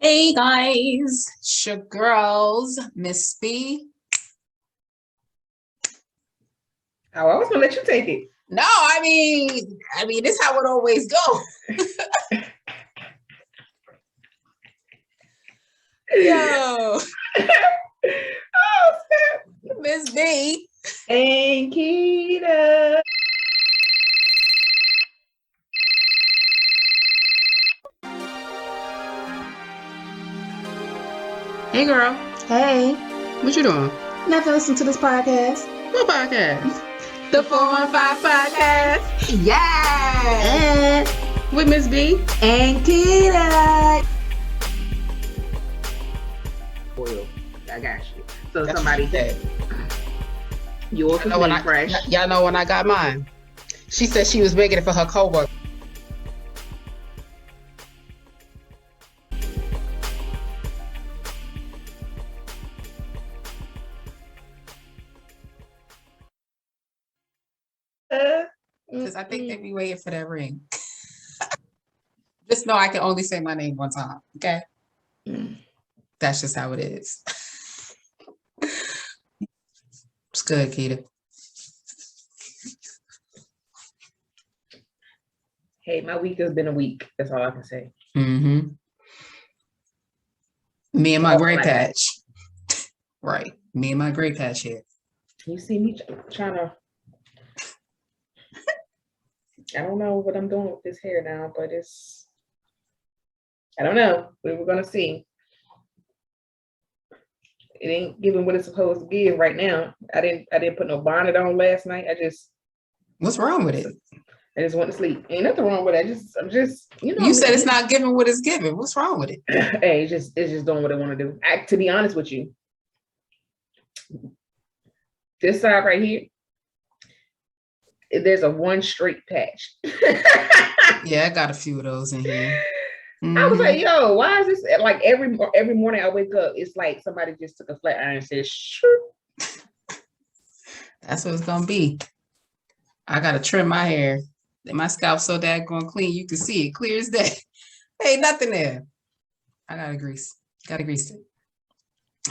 Hey guys, it's your girls, Miss B. Oh, I was gonna let you take it. No, I mean, this is how it always goes. Yo, Oh, snap. Miss B. And Kita. Hey girl, Hey, what you doing? nothing. Listen to this podcast. What podcast? The 415 podcast. Yeah, And with Miss B Kita. Oil. I got you. So That's somebody what she said, yours is when fresh. y'all know when I got mine. She said she was making it for her coworker. Because I think they be waiting for that ring. Just know I can only say my name one time, okay? That's just how it is. It's good, Keita. Hey, my week has been a week. That's all I can say. Mm-hmm. Me and my gray patch. Right. Me and my gray patch here. You see me trying to. I don't know what I'm doing with this hair now, but I don't know. We're gonna see. It ain't giving what it's supposed to give right now. I didn't put no bonnet on last night. What's wrong with it? I just went to sleep. Ain't nothing wrong with it. I'm just You said it's not giving what it's giving. What's wrong with it? Hey, it's just doing what I want to do. To be honest with you, this side right here, there's a one straight patch. Yeah, I got a few of those in here. I was like, yo, why is this like every morning I wake up, it's like somebody just took a flat iron and said, shoot. That's what it's gonna be. I gotta trim my hair. My scalp's so daggone clean, you can see it clear as day. Ain't nothing there. I gotta grease it.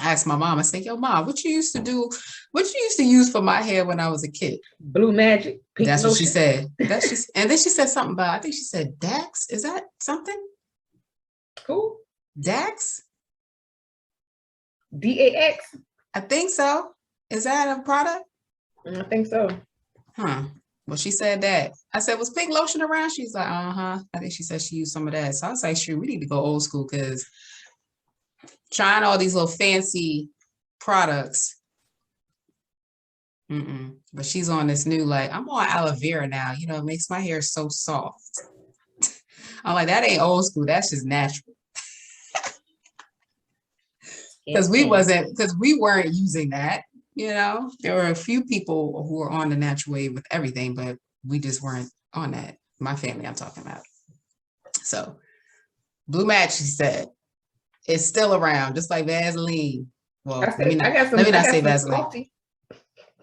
I asked my mom, I said, yo, Mom, what you used to do? What you used to use for my hair when I was a kid? Blue Magic. Pink That's lotion. what she said. And then she said something about, I think she said Dax. Is that something? Cool. Dax? DAX? I think so. Is that a product? I think so. Huh. Well, she said that. I said, was pink lotion around? She's like, uh-huh. I think she said she used some of that. So I was like, sure, we need to go old school because trying all these little fancy products. But she's on this new, like, I'm on aloe vera now. You know, it makes my hair so soft. I'm like, that ain't old school. That's just natural. Because we weren't using that. You know, there were a few people who were on the natural way with everything, but we just weren't on that. My family, I'm talking about. So, Blue Match, she said, it's still around, just like Vaseline. Well, let me not say Vaseline. Salty.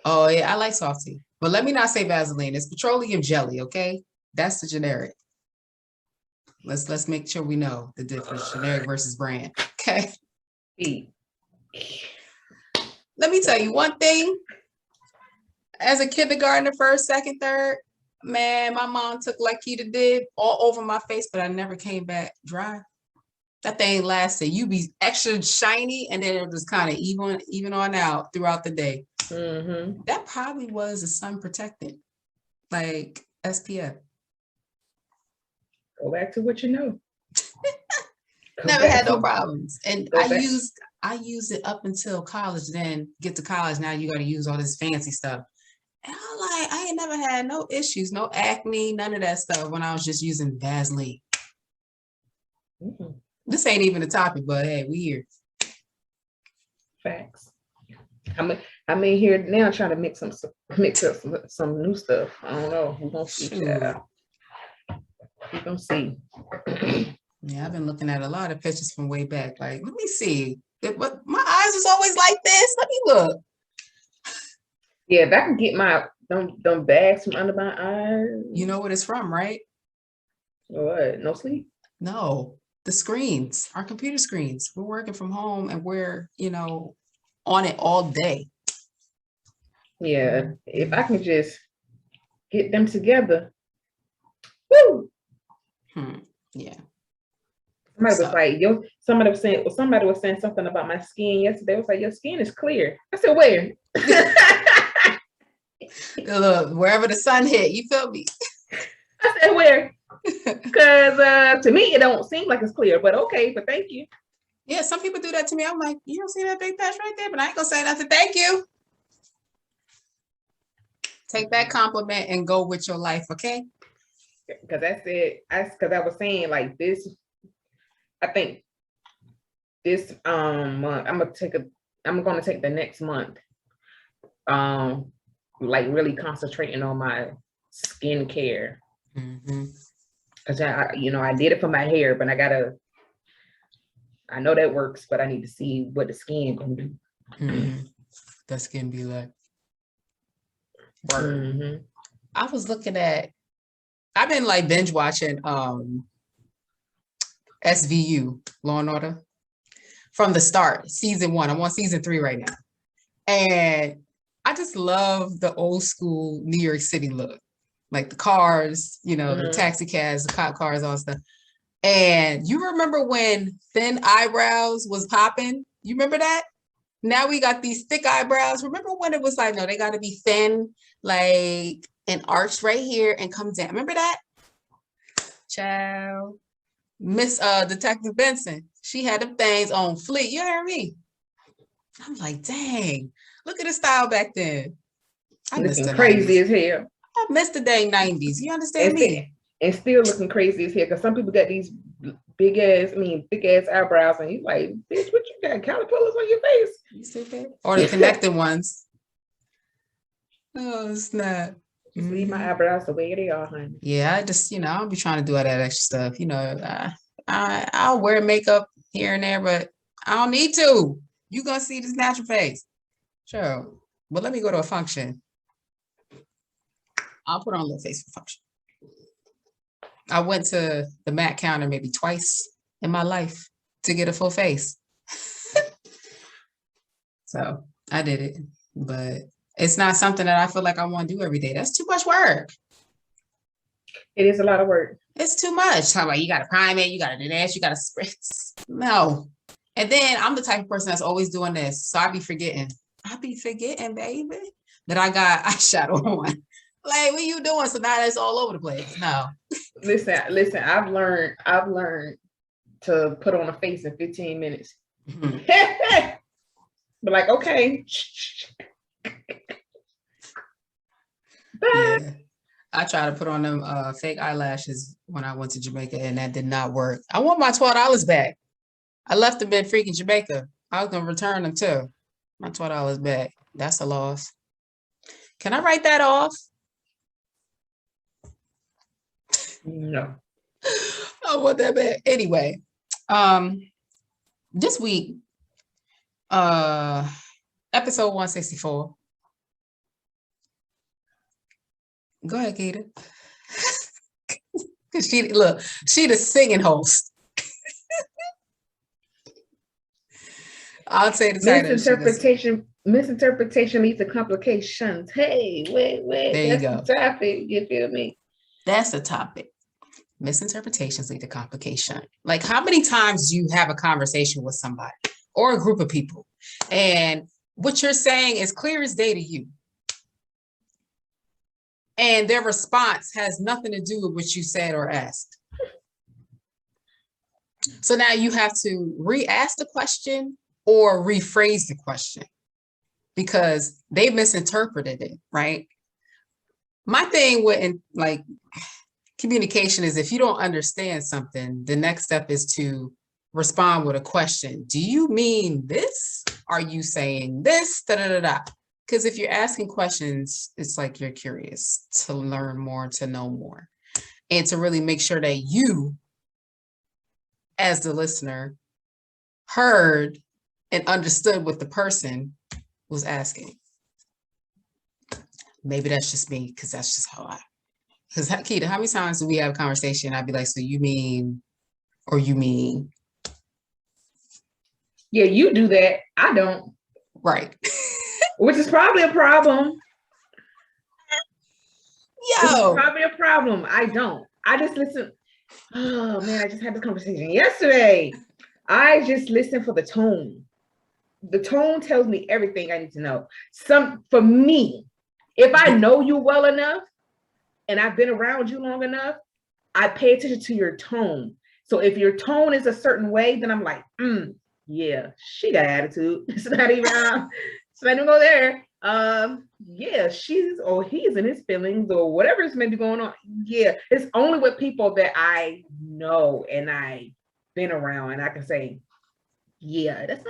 Oh yeah, I like salty, but let me not say Vaseline. It's petroleum jelly, okay? That's the generic. Let's make sure we know the difference, generic versus brand. Okay. Let me tell you one thing. As a kindergartner, first, second, third, man, my mom took like Keita did all over my face, but I never came back dry. That thing lasted. You be extra shiny, and then it was kind of even on out throughout the day. Mm-hmm. That probably was a sun protectant, like SPF. Go back to what you know. Never had no problems, and I used it up until college. Then get to college, now you got to use all this fancy stuff. And I'm like, I ain't never had no issues, no acne, none of that stuff when I was just using Vaseline. Mm-hmm. This ain't even a topic, but hey, we here. Facts. I'm in here now trying to mix up some new stuff. I don't know. We're gonna see. We're gonna see. Yeah, I've been looking at a lot of pictures from way back. Like, let me see. What my eyes was always like this. Let me look. Yeah, if I can get my them bags from under my eyes. You know what it's from, right? What? No sleep? No. the screens, our computer screens. We're working from home and we're, on it all day. Yeah, if I can just get them together. Woo! Yeah. Somebody was saying something about my skin yesterday. It was like, your skin is clear. I said, where? Look, wherever the sun hit, you feel me? I said, where? Because to me, it don't seem like it's clear, but okay, but thank you. Yeah, some people do that to me. I'm like, you don't see that big patch right there, but I ain't gonna say nothing. Thank you. Take that compliment and go with your life, okay? Because that's it. Because I was saying like this. I think this month I'm gonna take the next month, like really concentrating on my skincare. Because I did it for my hair, but I know that works, but I need to see what the skin can do. That skin be like. I was looking at. I've been like binge watching SVU, Law and Order, from the start, season 1. I'm on season 3 right now. And I just love the old school New York City look. Like the cars, the taxi cabs, the cop cars, all stuff. And you remember when thin eyebrows was popping? You remember that? Now we got these thick eyebrows. Remember when it was like, no, they got to be thin, like an arch right here and come down. Remember that? Child. Miss Detective Benson, she had them things on fleek. You hear me? I'm like, dang, look at the style back then. I miss the crazy 90s. as hell. I miss the dang 90s. You understand me? And still looking crazy as hell, because some people got these thick ass eyebrows, and you like, bitch, what you got? Caterpillars on your face? You stupid. Or the connected ones. Oh, it's not. Just leave my eyebrows the way they are, honey. Yeah, I just, I'll be trying to do all that extra stuff. I'll wear makeup here and there, but I don't need to. You're going to see this natural face. Sure. But let me go to a function. I'll put on a little face for function. I went to the MAC counter maybe twice in my life to get a full face. So I did it, but it's not something that I feel like I want to do every day. That's too much work. It is a lot of work. It's too much. How about you got to prime it, you got to do that, you got to spritz. No. And then I'm the type of person that's always doing this. So I be forgetting, baby, that I got eyeshadow on. Like, what you doing? So now that's all over the place. No. Listen, I've learned to put on a face in 15 minutes. But like, okay. Yeah. I tried to put on them fake eyelashes when I went to Jamaica, and that did not work. I want my $12 back. I left them in freaking Jamaica. I was going to return them too. My $12 back. That's a loss. Can I write that off? No. I want that back. Anyway, this week, episode 164. Go ahead, Keita. Cause she the singing host. I'll say the title. Misinterpretation leads to complications. Hey, wait. There you go. The topic. You feel me? That's the topic. Misinterpretations lead to complication. Like, how many times do you have a conversation with somebody or a group of people, and what you're saying is clear as day to you, and their response has nothing to do with what you said or asked? So now you have to re-ask the question or rephrase the question because they misinterpreted it, right? My thing with like communication is, if you don't understand something, the next step is to respond with a question. Do you mean this? Are you saying this? Because if you're asking questions, it's like you're curious to learn more, to know more, and to really make sure that you, as the listener, heard and understood what the person was asking. Maybe that's just me, because that's just how because Keita, how many times do we have a conversation? I'd be like, so you mean, Or you mean? Yeah, you do that. I don't. Right. Which is probably a problem. Which is Yo. probably a problem. I don't. I just listen. Oh man, I just had this conversation yesterday. I just listen for the tone. The tone tells me everything I need to know. For me, if I know you well enough and I've been around you long enough, I pay attention to your tone. So if your tone is a certain way, then I'm like, yeah, she got attitude. It's not even go there. Yeah, she's or he's in his feelings or whatever is maybe going on. Yeah, it's only with people that I know and I've been around and I can say, yeah, let's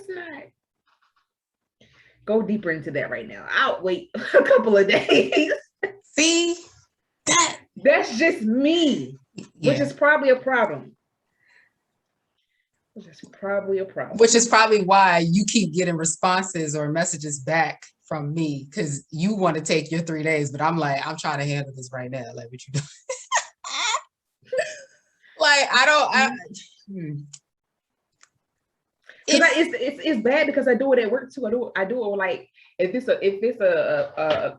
not go deeper into that right now. I'll wait a couple of days. See, that's just me, which is probably a problem. Which is probably why you keep getting responses or messages back from me, because you want to take your 3 days, but I'm like, I'm trying to handle this right now. Like, what you doing? Like, it's bad because I do it at work too. I do it like if it's a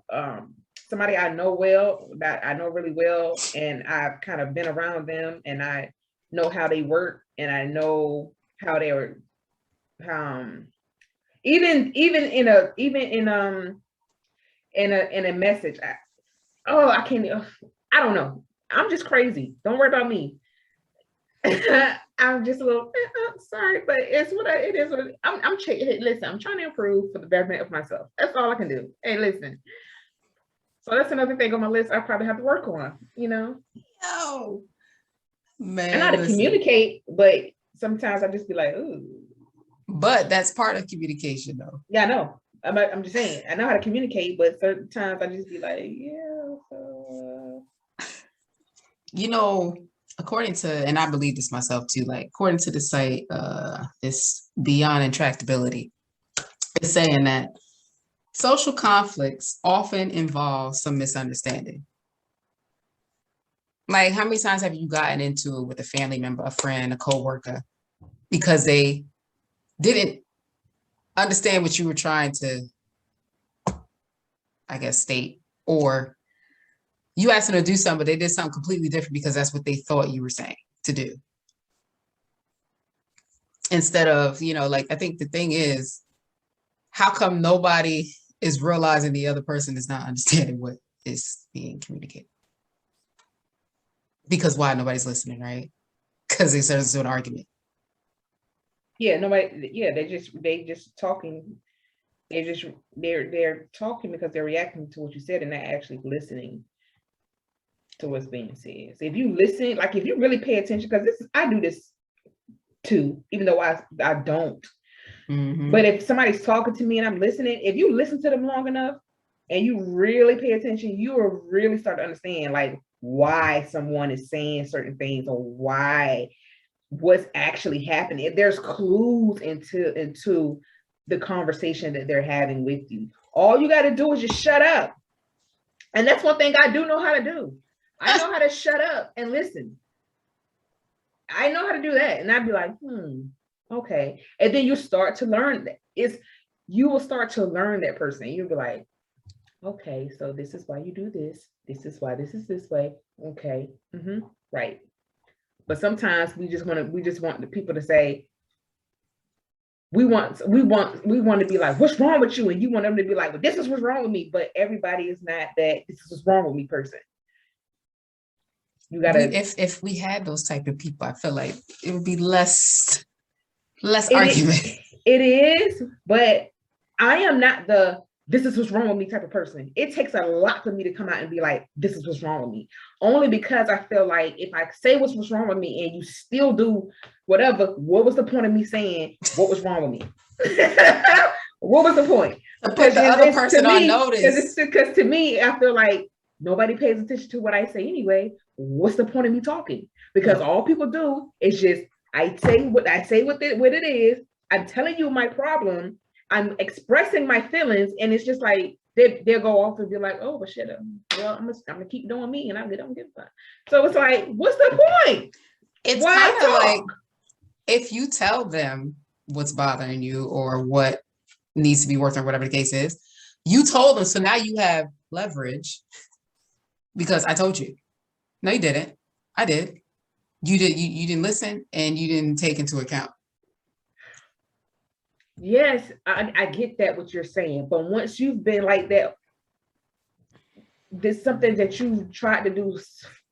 somebody I know well, that I know really well, and I've kind of been around them and I know how they work and I know how they were even in a message. I don't know. I'm just crazy. Don't worry about me. I'm just a little sorry, but it's what it is. Listen, I'm trying to improve for the betterment of myself. That's all I can do. Hey, listen. So that's another thing on my list I probably have to work on, Oh, man. I know how to communicate, but sometimes I just be like, ooh. But that's part of communication, though. Yeah, I know. I'm just saying, I know how to communicate, but certain times I just be like, yeah. According to, and I believe this myself too, like according to the site, this Beyond Intractability, it's saying that social conflicts often involve some misunderstanding. Like, how many times have you gotten into it with a family member, a friend, a coworker, because they didn't understand what you were trying to, I guess, state, or you asked them to do something, but they did something completely different because that's what they thought you were saying to do. Instead of, like, I think the thing is, how come nobody is realizing the other person is not understanding what is being communicated? Because why? Nobody's listening, right? Because they started to an argument. Yeah, nobody. Yeah, they just talking. They're talking because they're reacting to what you said and not actually listening to what's being said. So if you listen, like if you really pay attention, because I do this too, even though I don't. Mm-hmm. But if somebody's talking to me and I'm listening, if you listen to them long enough and you really pay attention, you will really start to understand like why someone is saying certain things or what's actually happening. If there's clues into the conversation that they're having with you, all you got to do is just shut up. And that's one thing I do know how to do. I know how to shut up and listen. I know how to do that. And I'd be like, okay. And then you start to learn that. You will start to learn that person. You'll be like, okay, so this is why you do this. This is why this is this way. Okay. Right. But sometimes we just want the people to say, we want to be like, what's wrong with you? And you want them to be like, well, this is what's wrong with me. But everybody is not that this is what's wrong with me person. You gotta. If we had those type of people, I feel like it would be less argument. It is, but I am not this is what's wrong with me type of person. It takes a lot for me to come out and be like, this is what's wrong with me. Only because I feel like if I say what's wrong with me and you still do whatever, what was the point of me saying what was wrong with me? What was the point? To put the other person on notice. Because to me, I feel like nobody pays attention to what I say anyway. What's the point of me talking? Because all people do is just, I say what it is. I'm telling you my problem. I'm expressing my feelings, and it's just like they'll go off and be like, "Oh, but shit, well, I'm gonna keep doing me, and I'm gonna get fun." So it's like, what's the point? It's Why kind of like talk? if you tell them what's bothering you or what needs to be worked on, whatever the case is, you told them. So now you have leverage because I told you. No, you didn't. I did. You didn't listen and you didn't take into account. Yes, I get that what you're saying, but once you've been like that, there's something that you've tried to do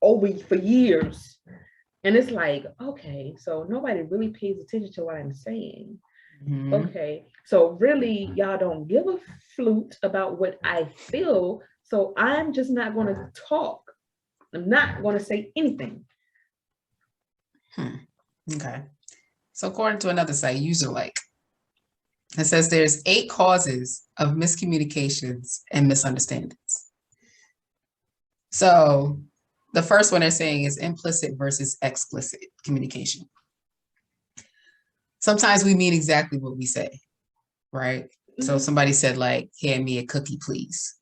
over for years, and it's like, okay, so nobody really pays attention to what I'm saying. Mhm. Okay, so really, y'all don't give a flute about what I feel, so I'm just not going to talk. I'm not going to say anything. Okay. So according to another site, UserLike, it says there's 8 causes of miscommunications and misunderstandings. So the first one they're saying is implicit versus explicit communication. Sometimes we mean exactly what we say, right? So somebody said like, hand me a cookie, please.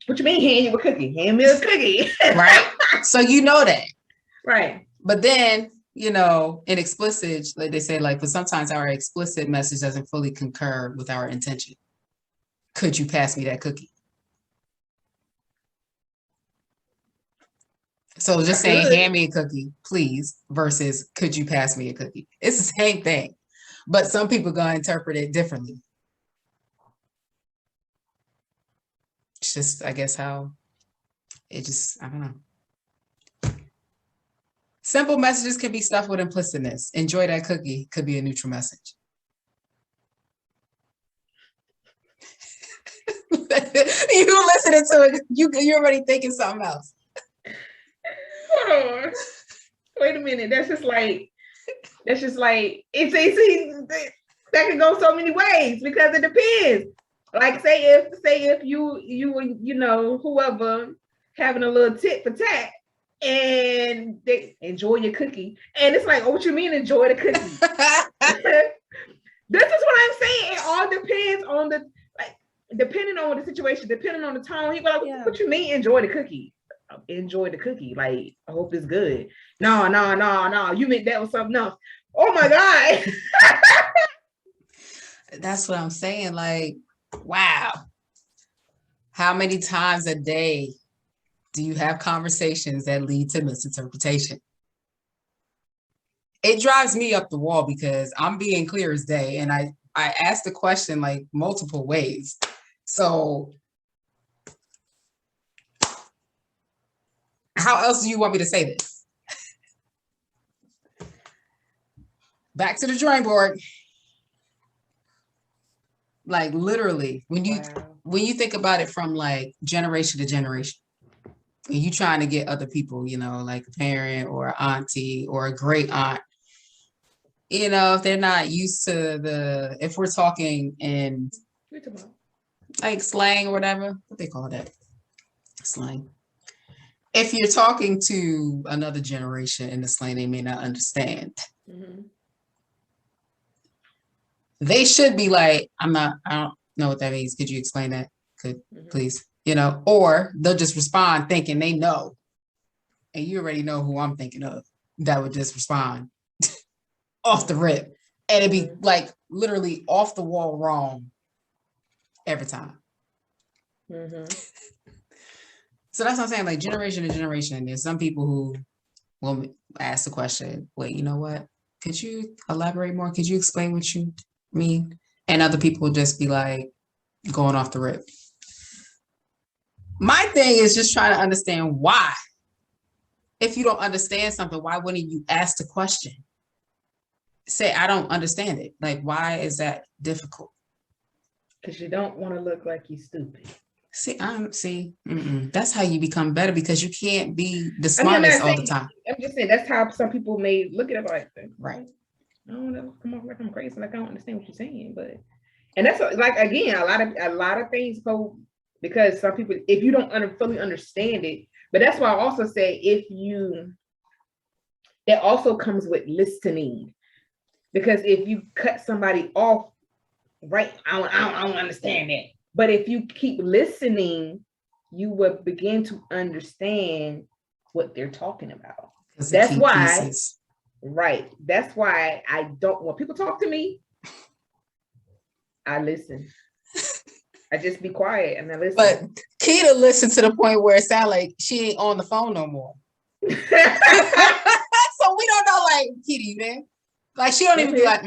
What you mean hand you a cookie? Hand me a cookie. Right? So you know that. Right. But then, you know, in explicit, like they say, like, but sometimes our explicit message doesn't fully concur with our intention. Could you pass me that cookie? So just saying, hand me a cookie, please, versus could you pass me a cookie? It's the same thing, but some people gonna interpret it differently. It's just, I guess, how it just, I don't know. Simple messages can be stuffed with implicitness. Enjoy that cookie could be a neutral message. You listening to it, you're already thinking something else. Hold on. Wait a minute. That's just like it's easy. That can go so many ways because it depends. Like say if you know whoever having a little tit for tat and they enjoy your cookie and it's like, oh, what you mean enjoy the cookie? This is what I'm saying. It all depends on the depending on the situation, depending on the tone. He be like, what you mean enjoy the cookie? Enjoy the cookie. Like, I hope it's good. No. You meant that was something else. Oh my God. That's what I'm saying. Like, wow. How many times a day do you have conversations that lead to misinterpretation? It drives me up the wall because I'm being clear as day. And I asked the question like multiple ways. So how else do you want me to say this? Back to the drawing board. Like literally, when you think about it from like generation to generation, and you trying to get other people, you know, like a parent or an auntie or a great aunt, you know, if they're not used to if we're talking in like slang or whatever, what they call that? Slang. If you're talking to another generation in the slang, they may not understand. Mm-hmm. They should be like, I don't know what that means. Could you explain that? Please? You know, or they'll just respond thinking they know. And you already know who I'm thinking of that would just respond off the rip. And it'd be like literally off the wall wrong every time. Mm-hmm. So that's what I'm saying, like generation to generation, there's some people who will ask the question, wait, you know what? Could you elaborate more? Could you explain what you mean? And other people will just be like going off the rip. My thing is just trying to understand why. If you don't understand something, why wouldn't you ask the question? Say, I don't understand it. Like, why is that difficult? Because you don't want to look like you're stupid. That's how you become better because you can't be the smartest all the time. I'm just saying that's how some people may look at it like that. Right. I don't know, come off like I'm crazy, like I don't understand what you're saying, but and that's like again a lot of things go because some people if you don't fully understand it, but that's why I also say that also comes with listening, because if you cut somebody off, right, I don't understand that. But if you keep listening, you will begin to understand what they're talking about. That's why Right. That's why I don't, when people talk to me, I listen. I just be quiet and I listen. But Keita listened to the point where it sounded like she ain't on the phone no more. So we don't know, like, Keita, you there? Like, she don't even be like,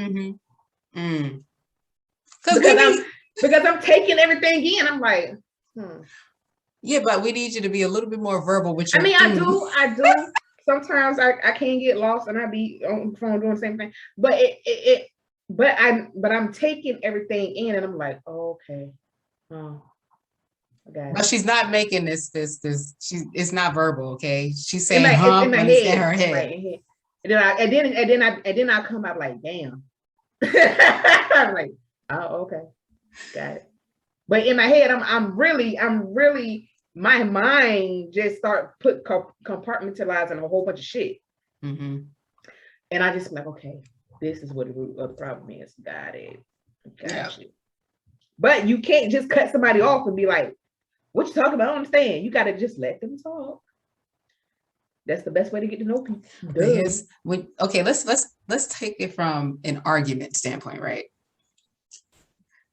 Because I'm taking everything in. I'm like, Yeah, but we need you to be a little bit more verbal with your. I mean, I do. Sometimes I can get lost and I be on the phone doing the same thing. But I'm taking everything in and I'm like, oh, okay. Oh, I got it. But she's not making this. It's not verbal, okay? She's saying, it's in my head. It's in her head. Right. And then I come out like, damn. I'm like, oh, okay, got it. But in my head, I'm really, my mind just start compartmentalizing a whole bunch of shit. Mm-hmm. And I just like, okay, this is what the root of the problem is. Got it. Got you. But you can't just cut somebody off and be like, what you talking about? I don't understand. You got to just let them talk. That's the best way to get to know people. Okay, let's take it from an argument standpoint, right?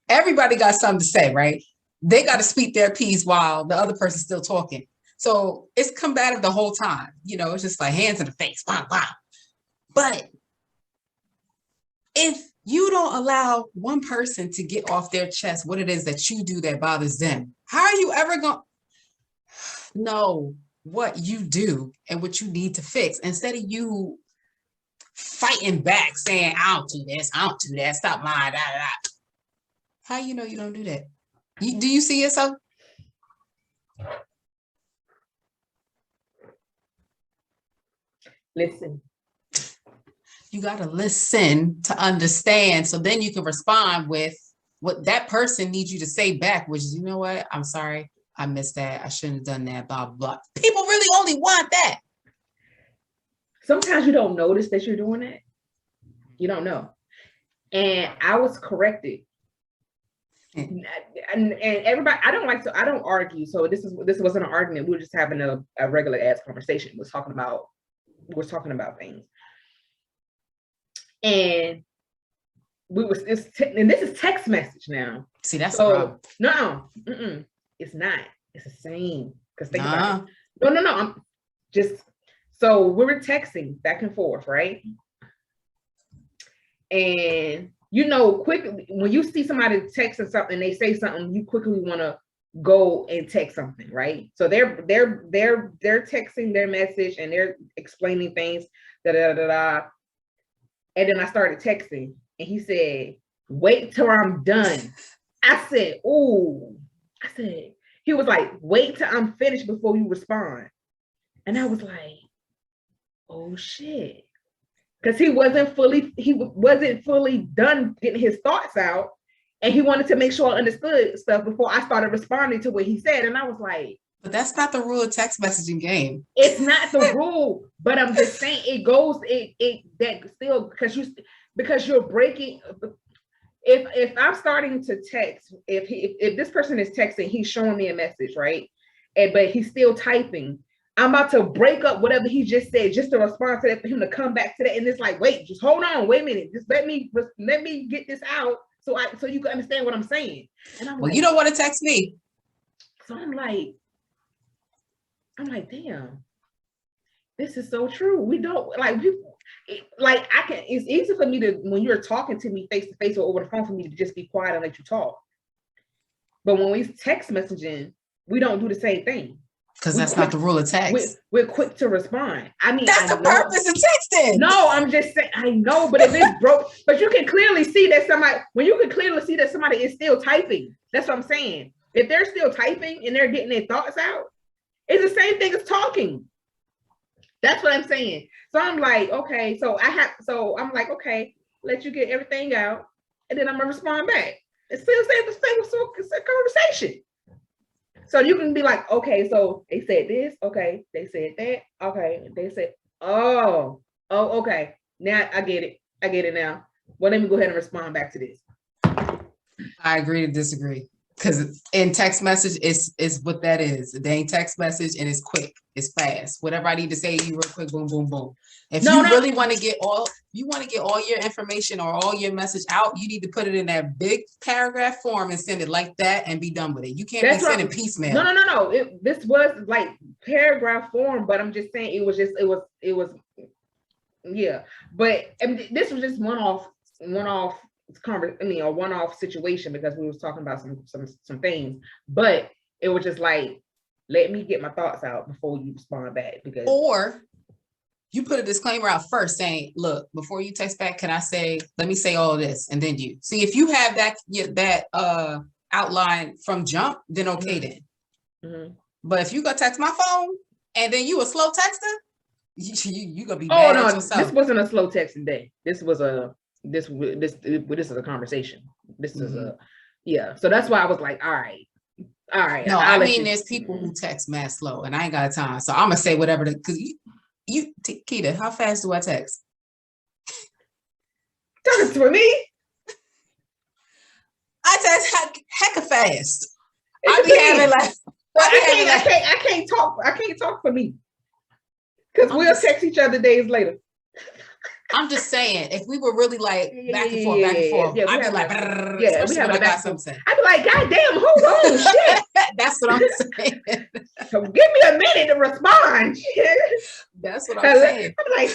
Everybody got something to say, right? They got to speak their piece while the other person's still talking. So it's combative the whole time. You know, it's just like hands in the face. Wow, wow. But if you don't allow one person to get off their chest what it is that you do that bothers them, how are you ever going to know what you do and what you need to fix instead of you fighting back saying, I don't do this, stop lying, da, da, da. How you know you don't do that? Do you see yourself? Listen. You got to listen to understand, so then you can respond with what that person needs you to say back, which is, you know what, I'm sorry, I missed that, I shouldn't have done that, blah, blah, blah. People really only want that. Sometimes you don't notice that you're doing it. You don't know. And I was corrected. And everybody, I don't argue. So this wasn't an argument. We were just having a regular ass conversation. We're talking about things. And this is text message now. See, that's the problem. No, it's not. It's the same. Because think about it. No. I'm just, so we were texting back and forth, right? And you know, quickly when you see somebody texting something, they say something, you quickly want to go and text something, right? So they're texting their message and they're explaining things, da da da da. And then I started texting and he said, wait till I'm done. I said, ooh. He was like, wait till I'm finished before you respond. And I was like, oh shit. Because he wasn't fully done getting his thoughts out. And he wanted to make sure I understood stuff before I started responding to what he said. And I was like, but that's not the rule of text messaging game. It's not the rule, but I'm just saying because you're breaking. If I'm starting to text, if this person is texting, he's showing me a message, right? But he's still typing. I'm about to break up whatever he just said, just to respond to that, for him to come back to that. And it's like, wait, just hold on, wait a minute, just let me get this out so you can understand what I'm saying. And I'm you don't want to text me. So I'm like, damn, this is so true. We don't it's easy for me to, when you're talking to me face to face or over the phone, for me to just be quiet and let you talk. But when we text messaging, we don't do the same thing. Because that's not the rule of text. We're quick to respond. I mean, that's the purpose of texting. No, I'm just saying, I know, but if it's broke, but you can clearly see that somebody is still typing. That's what I'm saying. If they're still typing and they're getting their thoughts out, it's the same thing as talking. That's what I'm saying. So I'm like, okay, I'm like, okay, let you get everything out, and then I'm gonna respond back. It's still the same conversation. So you can be like, okay, so they said this, okay, they said that, okay, they said, oh, okay, now I get it now. Well, let me go ahead and respond back to this. I agree to disagree. Because in text message, it's what that is. They ain't text message and it's quick, it's fast. Whatever I need to say to you real quick, boom, boom, boom. If you really want to get all your information or all your message out, you need to put it in that big paragraph form and send it like that and be done with it. You can't be sending piecemeal. No. This was like paragraph form, but I'm just saying it was yeah. But I mean, this was just one-off a one-off situation because we was talking about some things, but it was just like, let me get my thoughts out before you respond back. Because or you put a disclaimer out first saying, look, before you text back, let me say all of this, and then you see if you have that outline from jump, then okay. Then but if you go text my phone and then you a slow texter, you gonna be mad at yourself. This wasn't a slow texting day. This is a conversation. This is so that's why I was like, all right. No, I mean, there's people who text mad slow, and I ain't got time, so I'm gonna say whatever. Because you, Keita, how fast do I text? Talking to me? I text hecka fast. I can't talk for me. Because we'll text each other days later. I'm just saying, if we were really like back and forth, I'd be like, especially when I got something. I'd be like, God damn, hold on, shit. That's what I'm saying. So give me a minute to respond. That's what I'm saying. I'm like,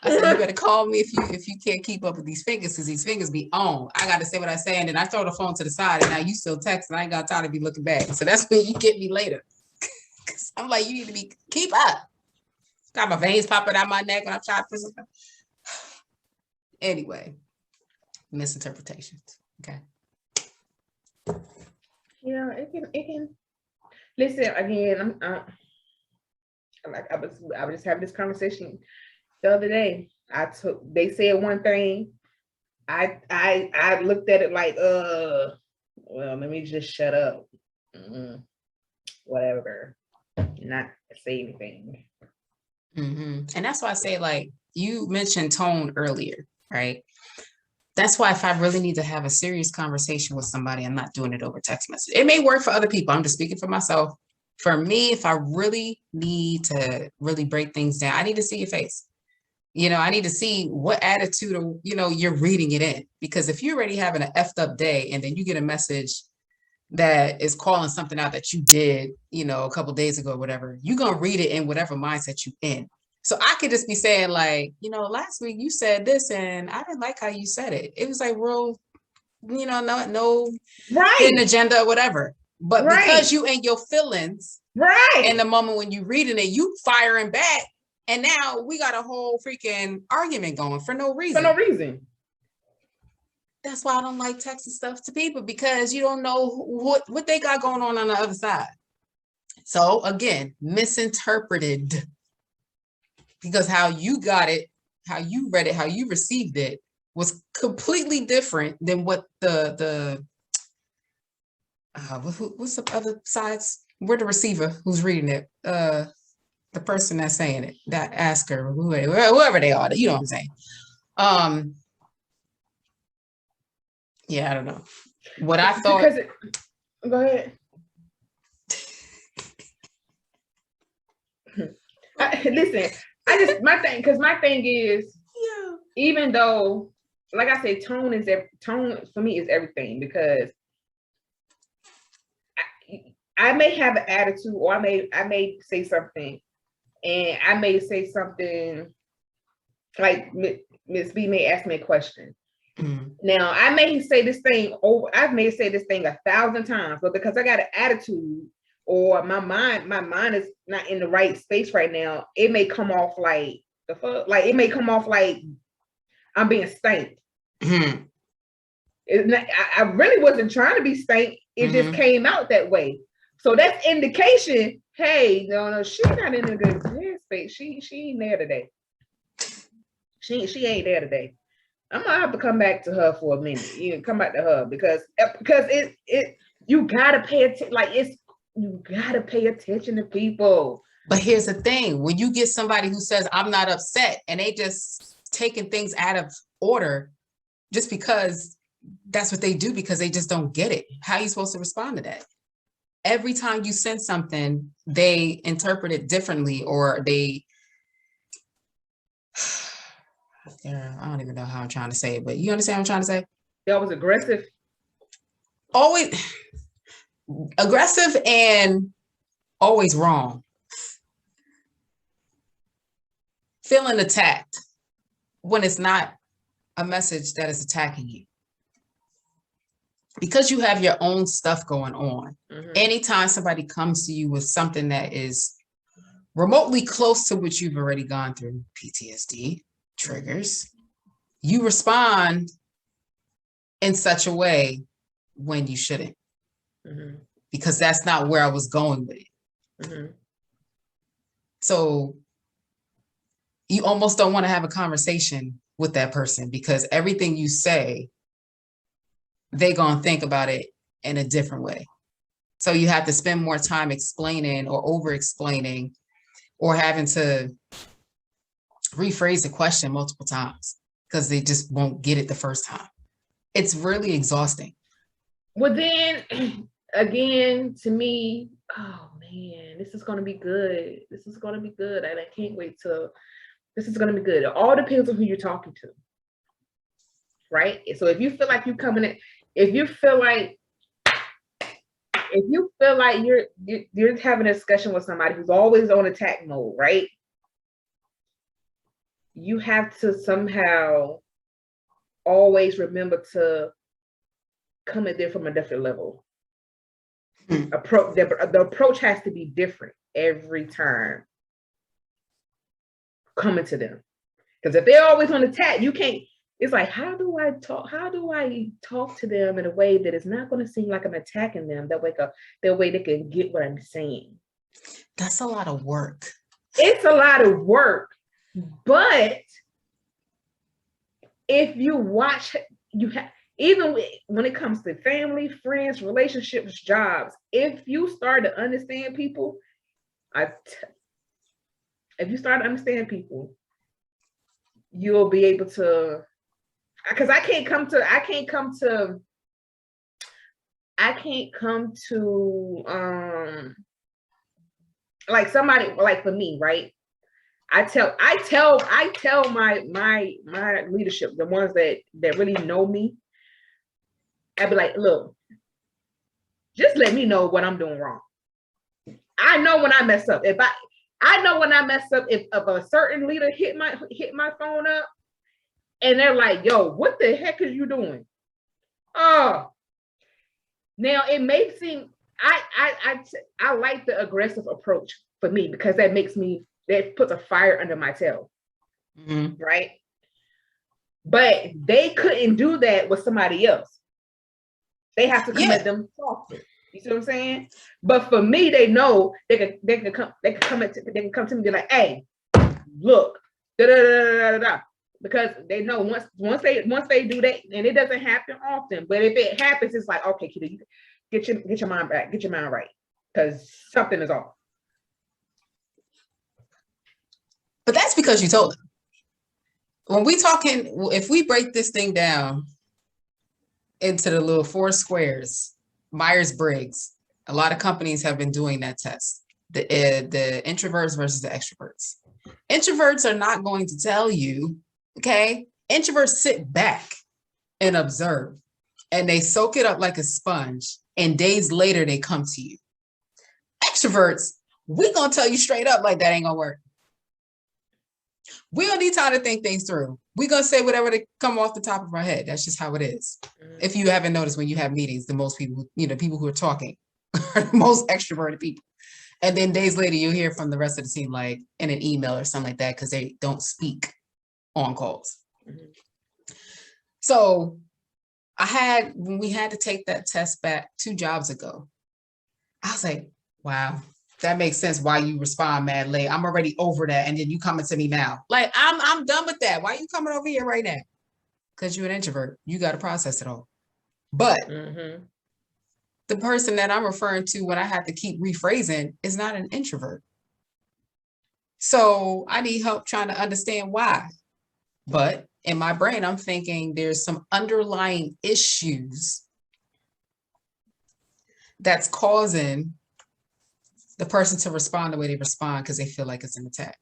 I said, you better call me if you can't keep up with these fingers, because these fingers be on. I got to say what I say, and then I throw the phone to the side, and now you still text, and I ain't got time to be looking back. So that's when you get me later. I'm like, you need to keep up. Got my veins popping out my neck when I'm trying to put something. Anyway, misinterpretations. Okay. Yeah, it can. Listen again. I was just having this conversation the other day. They said one thing. I looked at it like, well, let me just shut up. Whatever. Not say anything. And that's why I say, like, you mentioned tone earlier, right? That's why if I really need to have a serious conversation with somebody, I'm not doing it over text message. It may work for other people. I'm just speaking for myself. For me, if I really need to really break things down, I need to see your face. I need to see what attitude, you're reading it in. Because if you're already having an effed up day and then you get a message that is calling something out that you did, a couple of days ago or whatever, you're going to read it in whatever mindset you in. So I could just be saying like, last week you said this and I didn't like how you said it. It was like real, no hidden agenda or whatever. But because you in your feelings, in the moment when you reading it, you firing back. And now we got a whole freaking argument going for no reason. That's why I don't like texting stuff to people, because you don't know what they got going on the other side. So again, misinterpreted, because how you got it, how you read it, how you received it was completely different than what what's the other sides? We're the receiver who's reading it. The person that's saying it, that asker, whoever they are, you know what I'm saying? Yeah, I don't know. What I thought. Go ahead. Listen, my thing is, even though, like I said, tone for me is everything, because I may have an attitude, or I may say something, and I may say something like Miss B may ask me a question. Now I may say this thing over. I may say this thing 1,000 times, but because I got an attitude, or my mind is not in the right space right now, it may come off like the fuck. Like it may come off like I'm being spanked. I really wasn't trying to be spanked. It just came out that way. So that's indication. Hey, no, she's not in a good headspace. She ain't there today. She ain't there today. I'm gonna have to come back to her for a minute. You come back to her because you gotta pay attention. You gotta pay attention to people. But here's the thing: when you get somebody who says I'm not upset, and they just taking things out of order, just because that's what they do because they just don't get it. How are you supposed to respond to that? Every time you send something, they interpret it differently, or they, I don't even know how I'm trying to say it, but you understand what I'm trying to say? That was aggressive. Always aggressive and always wrong. Feeling attacked when it's not a message that is attacking you. Because you have your own stuff going on. Anytime somebody comes to you with something that is remotely close to what you've already gone through, PTSD, triggers, you respond in such a way when you shouldn't. Because that's not where I was going with it. So you almost don't want to have a conversation with that person because everything you say, they're going to think about it in a different way. So you have to spend more time explaining or over explaining or having to rephrase the question multiple times because they just won't get it the first time. It's really exhausting. Well, then again, to me, oh man, this is going to be good. This is going to be good. And I can't wait till this is going to be good. It all depends on who you're talking to. Right? So if you feel like you're coming in, if you feel like you're having a discussion with somebody who's always on attack mode, right? You have to somehow always remember to come at them from a different level. The approach has to be different every time coming to them. Because if they're always on attack, you can't. It's like, how do I talk to them in a way that is not going to seem like I'm attacking them? That way they can get what I'm saying. That's a lot of work. It's a lot of work, but if you watch, even when it comes to family, friends, relationships, jobs, if you start to understand people, you'll be able to. Because I can't come to like somebody, like for me, right? I tell my leadership, the ones that really know me, I'd be like, look, just let me know what I'm doing wrong. I know when I mess up. I know when I mess up, if a certain leader hit my phone up, and they're like, yo, what the heck is you doing? Oh, now it may seem, I like the aggressive approach for me because that puts a fire under my tail, right? But they couldn't do that with somebody else. They have to come at them softly. You see what I'm saying? But for me, they know they can come to me and be like, hey, look, da da da da da. Because they know once they do that, and it doesn't happen often, but if it happens, it's like, okay, kiddo, you get your mind back, get your mind right, because something is off. But that's because you told them. When we talking, if we break this thing down into the little 4 squares, Myers-Briggs, a lot of companies have been doing that test. The introverts versus the extroverts. Introverts are not going to tell you. Okay, introverts sit back and observe, and they soak it up like a sponge, and days later they come to you. Extroverts, we're gonna tell you straight up like that ain't gonna work. We don't need time to think things through. We're gonna say whatever they come off the top of our head. That's just how it is. If you haven't noticed, when you have meetings, the most people, people who are talking are the most extroverted people. And then days later, you'll hear from the rest of the team, like in an email or something like that, because they don't speak on calls. So when we had to take that test back 2 jobs ago, I was like, wow, that makes sense why you respond mad late. I'm already over that. And then you coming to me now. Like, I'm done with that. Why are you coming over here right now? Because you're an introvert. You got to process it all. But the person that I'm referring to when I have to keep rephrasing is not an introvert. So I need help trying to understand why. But in my brain, I'm thinking there's some underlying issues that's causing the person to respond the way they respond because they feel like it's an attack.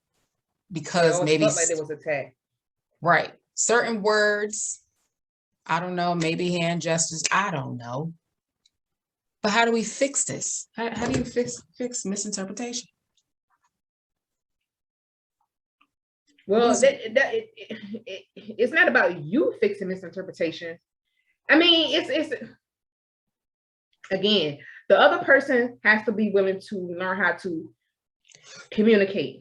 Because maybe felt like it was attacked. Right. Certain words, I don't know, maybe hand gestures, I don't know. But how do we fix this? How do you fix misinterpretation? Well, it's not about you fixing misinterpretation. I mean, it's again, the other person has to be willing to learn how to communicate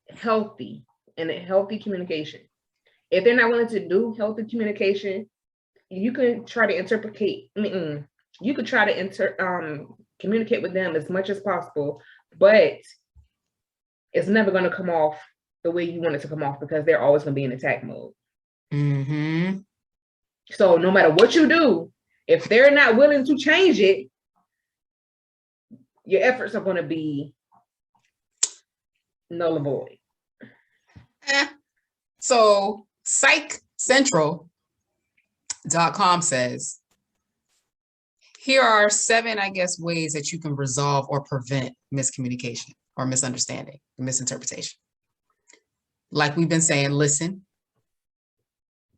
healthy and a healthy communication. If they're not willing to do healthy communication, you can try to you could try to communicate with them as much as possible, but it's never going to come off the way you want it to come off because they're always going to be in attack mode. Mm-hmm. So no matter what you do, if they're not willing to change it, your efforts are going to be null and void. So psychcentral.com says, here are 7, I guess, ways that you can resolve or prevent miscommunication or misunderstanding, misinterpretation. Like we've been saying, listen.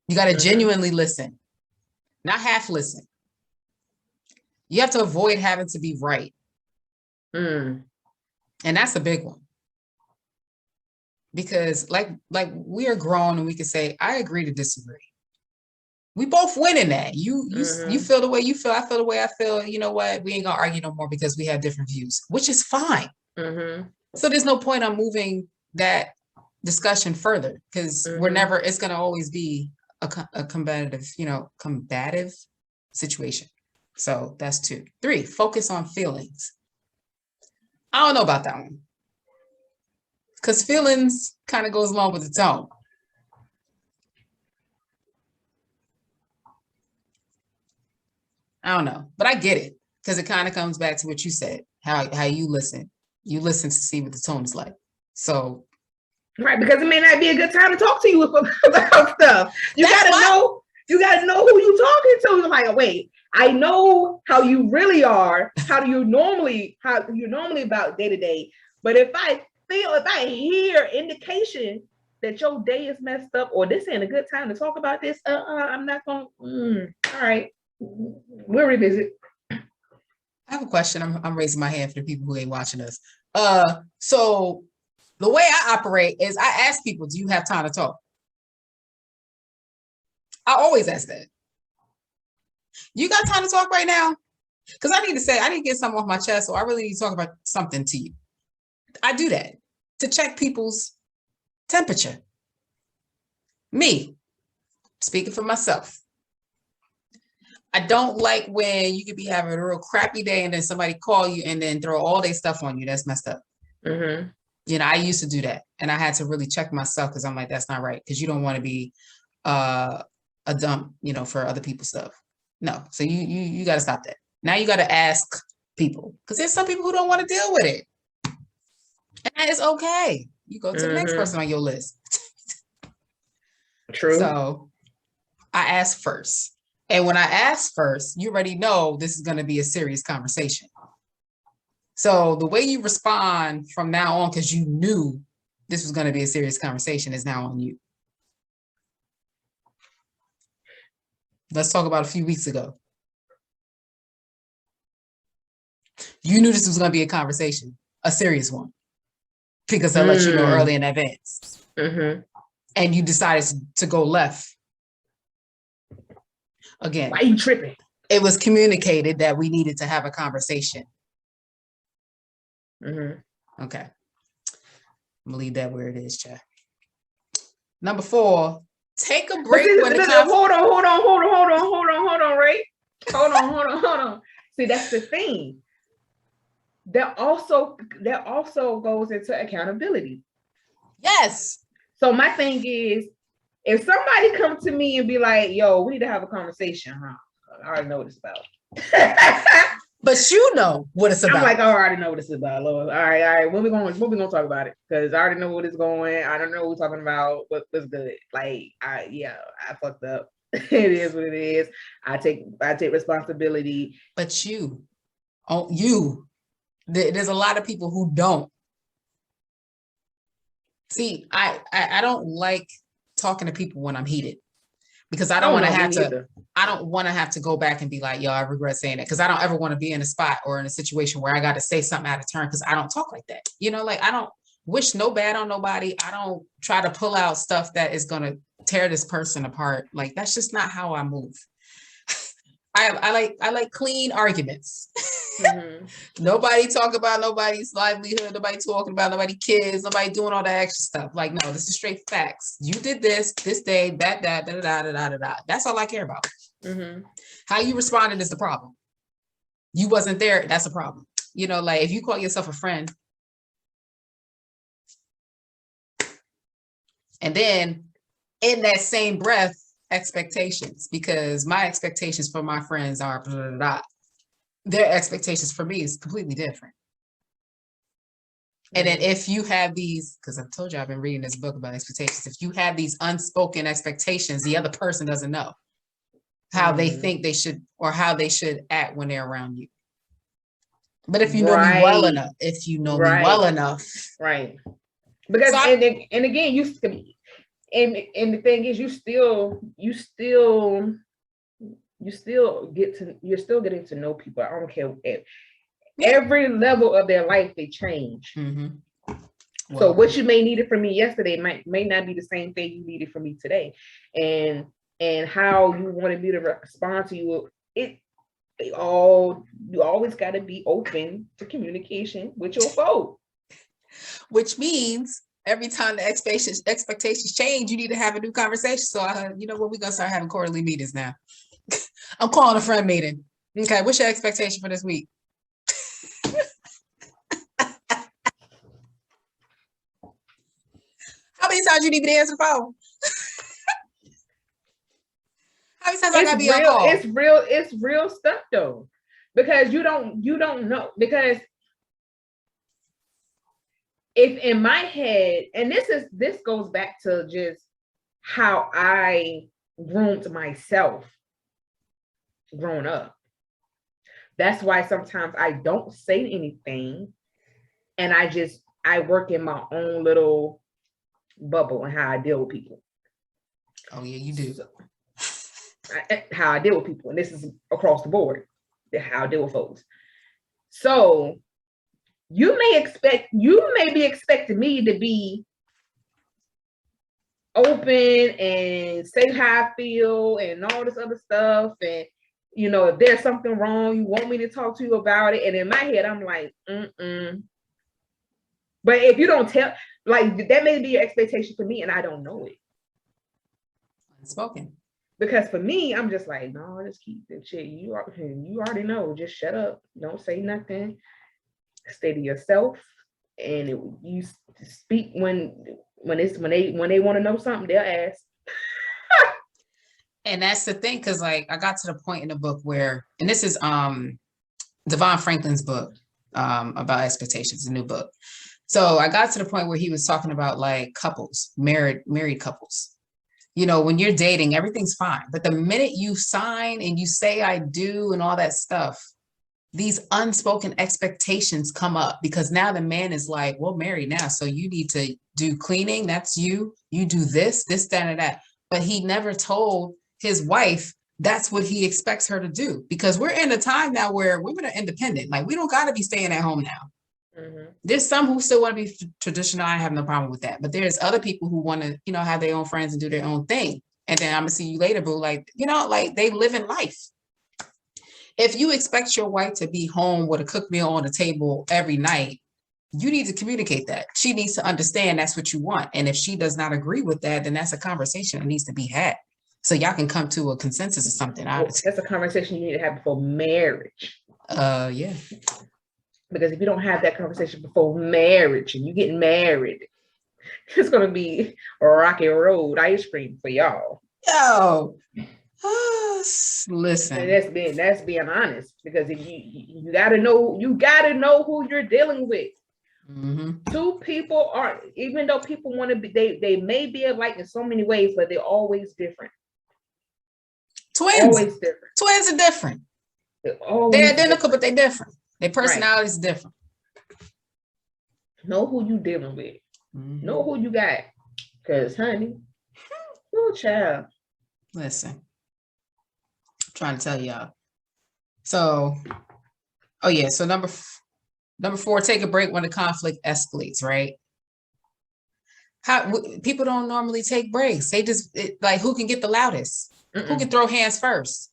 You got to genuinely listen, not half listen. You have to avoid having to be right. And that's a big one. Because like we are grown and we can say, I agree to disagree. We both win in that. You feel the way you feel, I feel the way I feel. You know what? We ain't gonna argue no more because we have different views, which is fine. So there's no point on moving that discussion further because it's gonna always be a combative situation. So that's 2. 3, focus on feelings. I don't know about that one. Because feelings kind of goes along with the tone. I don't know, but I get it because it kind of comes back to what you said, how you listen. You listen to see what the tone is like. So, right, because it may not be a good time to talk to you about stuff. You gotta know who you're talking to. You're like, wait, I know how you really are. How you're normally about day to day. But if I hear indication that your day is messed up or this ain't a good time to talk about this, I'm not gonna. All right, we'll revisit. I have a question. I'm raising my hand for the people who ain't watching us. So the way I operate is I ask people, do you have time to talk? I always ask that. You got time to talk right now? Because I need to get something off my chest, or I really need to talk about something to you. I do that to check people's temperature. Me, speaking for myself. I don't like when you could be having a real crappy day and then somebody call you and then throw all their stuff on you. That's messed up. I used to do that. And I had to really check myself because I'm like, that's not right. Because you don't want to be a dump, for other people's stuff. No. So you got to stop that. Now you got to ask people because there's some people who don't want to deal with it. And that is okay. You go to the next person on your list. True. So I ask first. And when I ask first, you already know this is going to be a serious conversation. So the way you respond from now on, because you knew this was going to be a serious conversation, is now on you. Let's talk about a few weeks ago. You knew this was going to be a conversation, a serious one, because I let you know early in advance. And you decided to go left. Again, why are you tripping? It was communicated that we needed to have a conversation. Okay. I'm gonna leave that where it is, Chad. Number 4, take a break when the hold on, right? Hold on. See, that's the thing. That also goes into accountability. Yes. So my thing is, if somebody comes to me and be like, yo, we need to have a conversation, huh? I already know what it's about. But you know what it's I'm about. like, oh, I already know what this is about, Lord. All right. When we gonna talk about it? Because I already know what it's going. I don't know what we're talking about. What's good? Like, I fucked up. It is what it is. I take responsibility. But there's a lot of people who don't. See, I don't like talking to people when I'm heated, because I don't want to have to. I don't want to have to go back and be like, yo, I regret saying that, because I don't ever want to be in a spot or in a situation where I got to say something out of turn, because I don't talk like that. Like, I don't wish no bad on nobody. I don't try to pull out stuff that is going to tear this person apart. Like, that's just not how I move. I like clean arguments. Mm-hmm. Nobody talk about nobody's livelihood, nobody talking about nobody's kids, nobody doing all that extra stuff. Like, no, this is straight facts. You did this day, that, da, da, da, da, da, da. That's all I care about. Mm-hmm. How you responded is the problem. You wasn't there, that's a problem. Like, if you call yourself a friend, and then in that same breath, expectations, because my expectations for my friends are blah, blah, blah. Their expectations for me is completely different. And then if you have these, because I've told you I've been reading this book about expectations, if you have these unspoken expectations, the other person doesn't know how they think they should, or how they should act when they're around you. But if you know me well enough, right. Because and again, and the thing is, you're still getting to know people. I don't care. Every level of their life, they change. Mm-hmm. Well, so what you may needed from me yesterday may not be the same thing you needed from me today. And how you wanted me to respond to you, you always got to be open to communication with your foe. Which means every time the expectations change, you need to have a new conversation. So you know what, we're gonna start having quarterly meetings now. I'm calling a friend meeting. Okay, what's your expectation for this week? How many times you need me to answer the phone? How many times I gotta be on call? It's real stuff though. Because you don't know. Because if in my head, and this goes back to just how I groomed myself growing up. That's why sometimes I don't say anything, and I work in my own little bubble and how I deal with people. Oh yeah, you do. How I deal with people, and this is across the board, how I deal with folks. So you may be expecting me to be open and say how I feel and all this other stuff, and if there's something wrong, you want me to talk to you about it. And in my head, I'm like, But if you don't tell, like, that may be your expectation for me, and I don't know it. Unspoken. Because for me, I'm just like, no, just keep the shit. You already know. Just shut up. Don't say nothing. Stay to yourself, and you speak when they want to know something, they'll ask. And that's the thing, because like I got to the point in the book where, and this is Devon Franklin's book about expectations, a new book. So I got to the point where he was talking about like couples, married couples. When you're dating, everything's fine. But the minute you sign and you say I do and all that stuff, these unspoken expectations come up, because now the man is like, well, married now, so you need to do cleaning. That's you do this, that, and that. But he never told his wife that's what he expects her to do, because we're in a time now where women are independent. Like, we don't got to be staying at home now. Mm-hmm. There's some who still want to be traditional. I have no problem with that. But there's other people who want to, have their own friends and do their own thing. And then I'm going to see you later, boo. Like, like they live in life. If you expect your wife to be home with a cooked meal on the table every night, you need to communicate that. She needs to understand that's what you want. And if she does not agree with that, then that's a conversation that needs to be had. So y'all can come to a consensus or something. That's a conversation you need to have before marriage. Yeah. Because if you don't have that conversation before marriage and you get married, it's going to be a rocky road ice cream for y'all. Yo. Listen. And that's being honest, because if you gotta know who you're dealing with. Two people are, even though people want to be, they may be alike in so many ways, but they're always different. Twins are different. They're identical, but they're different. Their personality is different. Know who you dealing with. Know who you got. Because, honey, oh, child. Listen, I'm trying to tell y'all. So, so number 4, take a break when the conflict escalates, right? People don't normally take breaks. They just, like, who can get the loudest? Who can throw hands first?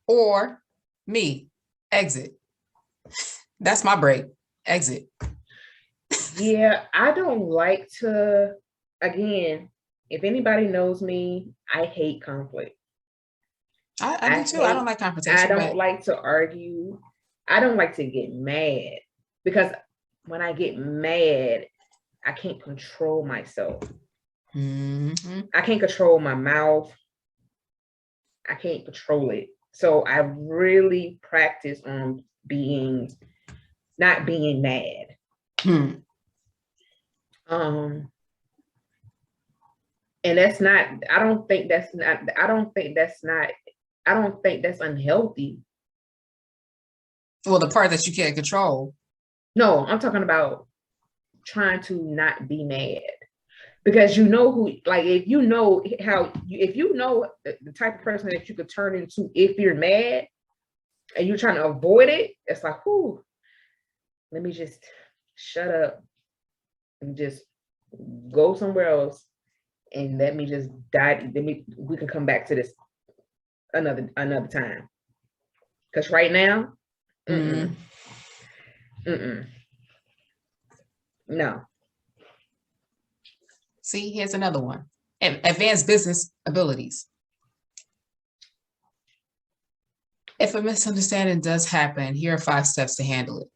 Or me, exit. That's my break, exit. Yeah, I don't like to, again, if anybody knows me, I hate conflict. I do too. I don't like confrontation. I don't like to argue. I don't like to get mad, because when I get mad, I can't control myself. I can't control my mouth. I can't control it. So I really practice on not being mad. And that's not, I don't think that's unhealthy. Well, the part that you can't control. No, I'm talking about trying to not be mad, because you know who, like, if you know the type of person that you could turn into if you're mad and you're trying to avoid it, it's like, whoo, let me just shut up and just go somewhere else, and let me just die. We can come back to this another time. Because right now, no. See, here's another one. Advanced business abilities. If a misunderstanding does happen, here are 5 steps to handle it.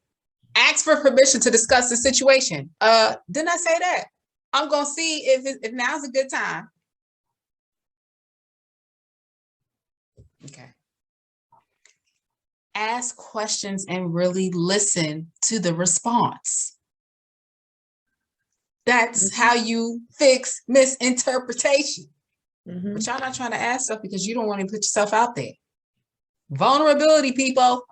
Ask for permission to discuss the situation. Didn't I say that? I'm gonna see if now's a good time. Okay. Ask questions and really listen to the response. That's how you fix misinterpretation. But y'all not trying to ask stuff because you don't want to put yourself out there. Vulnerability, people.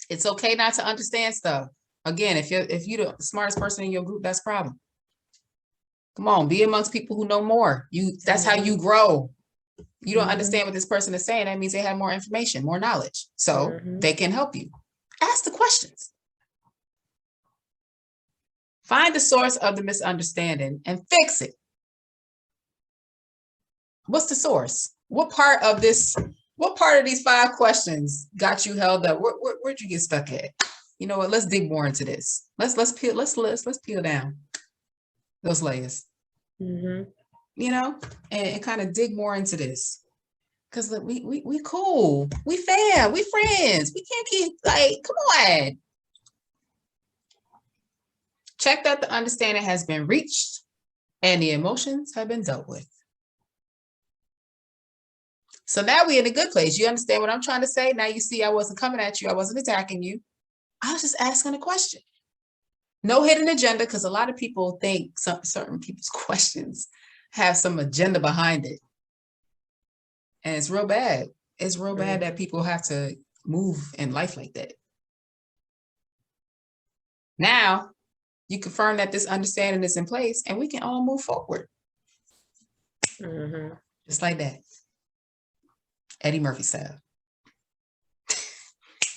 It's okay not to understand stuff. Again, if you're the smartest person in your group, that's a problem. Come on, be amongst people who know more. That's how you grow. You don't understand what this person is saying. That means they have more information, more knowledge. So they can help you. Ask the questions. Find the source of the misunderstanding and fix it. What's the source? What part of these 5 questions got you held up? Where'd you get stuck at? You know what? Let's dig more into this. Let's peel down those layers. You know, and kind of dig more into this. Because we cool. We fam. We friends. We can't keep, like, come on. Check that the understanding has been reached and the emotions have been dealt with. So now we're in a good place. You understand what I'm trying to say? Now you see I wasn't coming at you. I wasn't attacking you. I was just asking a question. No hidden agenda, because a lot of people think certain people's questions have some agenda behind it. And it's real bad. It's real bad that people have to move in life like that. Now, you confirm that this understanding is in place and we can all move forward. Just like that. Eddie Murphy style.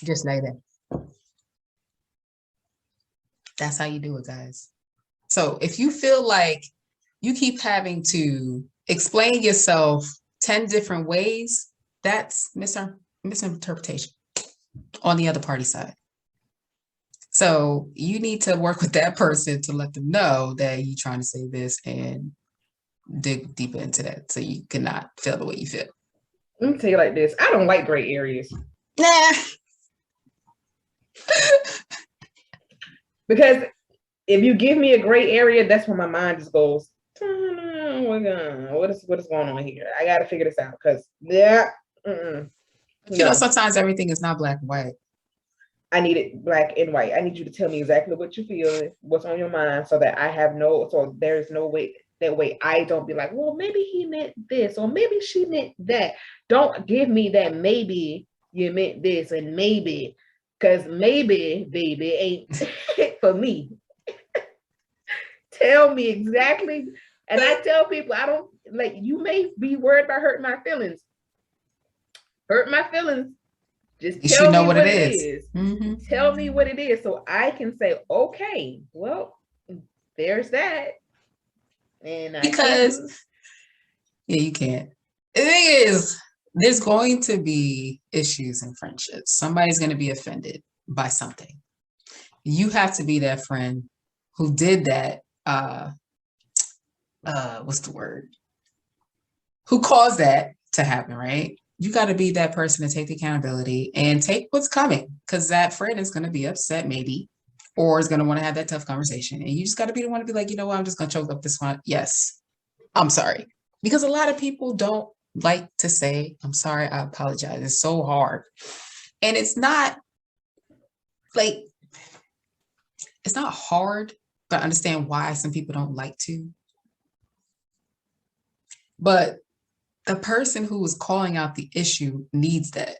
Just like that. That's how you do it, guys. So if you feel like you keep having to explain yourself 10 different ways, that's misinterpretation on the other party side. So you need to work with that person to let them know that you're trying to say this and dig deeper into that so you cannot feel the way you feel. Let me tell you like this. I don't like gray areas. Nah. Because if you give me a gray area, that's when my mind just goes What is going on here? I got to figure this out because You know, sometimes everything is not black and white. I need it black and white. I need you to tell me exactly what you feel, what's on your mind, so that so there's no way, that way I don't be like, well, maybe he meant this, or maybe she meant that. Don't give me that maybe you meant this and maybe, because maybe, baby, ain't for me. Tell me exactly. And I tell people, I don't, like, you may be worried about hurting my feelings. Hurt my feelings. Just tell me what it is. Mm-hmm. Tell me what it is so I can say, okay, well, there's that. And because you can't. The thing is, there's going to be issues in friendships. Somebody's going to be offended by something. You have to be that friend who did that. What's the word? Who caused that to happen, right? You got to be that person to take the accountability and take what's coming, because that friend is going to be upset maybe, or is going to want to have that tough conversation. And you just got to be the one to be like, you know what, I'm just going to choke up this one. Yes, I'm sorry. Because a lot of people don't like to say, I'm sorry, I apologize. It's so hard. And it's not like, it's not hard, but I understand why some people don't like to. But the person who is calling out the issue needs that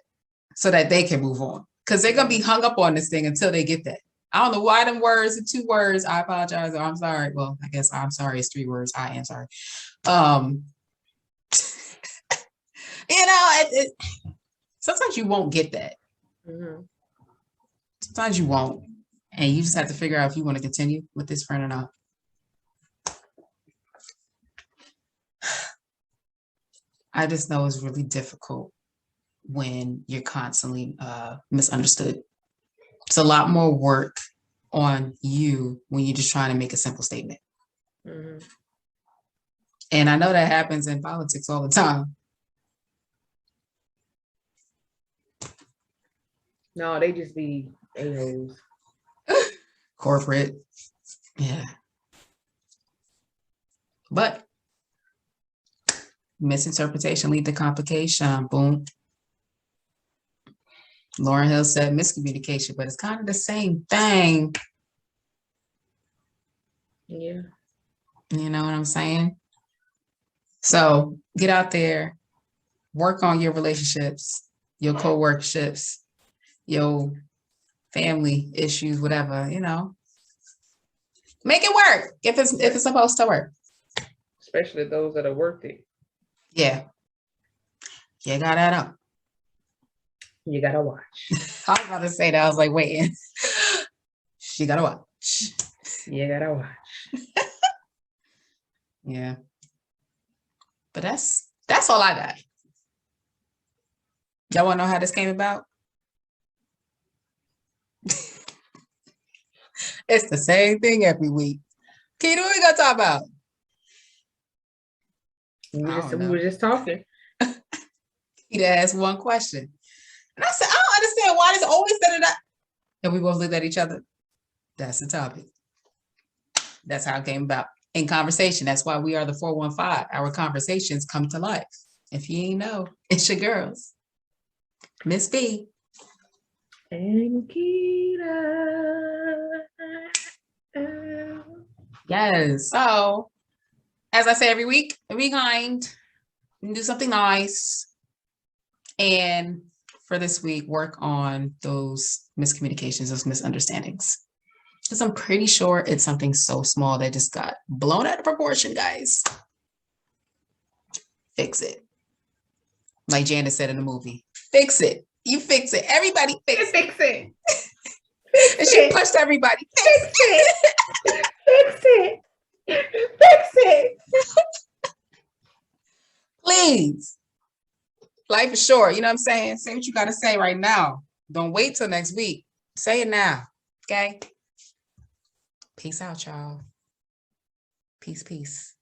so that they can move on, because they're going to be hung up on this thing until they get that. I don't know why them words are 2 words. I apologize, or I'm sorry. Well, I guess I'm sorry is 3 words. I am sorry. You know, sometimes you won't get that. Mm-hmm. Sometimes you won't. And you just have to figure out if you want to continue with this friend or not. I just know it's really difficult when you're constantly misunderstood. It's a lot more work on you when you're just trying to make a simple statement. Mm-hmm. And I know that happens in politics all the time. No, they just be a-holes. Corporate. Yeah. But misinterpretation lead to complication. Boom. Lauryn Hill said miscommunication, but it's kind of the same thing. Yeah. You know what I'm saying? So get out there, work on your relationships, your co-workerships, your family issues, whatever, you know. Make it work if it's supposed to work. Especially those that are worth it. Yeah. You got that up. You gotta watch. I was about to say that. I was like, waiting. She gotta watch. You gotta watch. Yeah. But that's all I got. Y'all want to know how this came about? It's the same thing every week. Keita, what we gonna talk about? We were just talking. Keita asked one question. And I said, I don't understand why this always said that. And we both looked at each other. That's the topic. That's how it came about. In conversation. That's why we are the 415. Our conversations come to life. If you ain't know, it's your girls. Miss B. And Keita. Yes. So, as I say every week, be kind and do something nice. And for this week, work on those miscommunications, those misunderstandings. Because I'm pretty sure it's something so small that just got blown out of proportion, guys. Fix it. Like Janice said in the movie, fix it. You fix it. Everybody fix it. And she pushed everybody. Fix it. Fix it. Fix it. Please. Life is short. You know what I'm saying? Say what you got to say right now. Don't wait till next week. Say it now. Okay? Peace out, y'all. Peace, peace.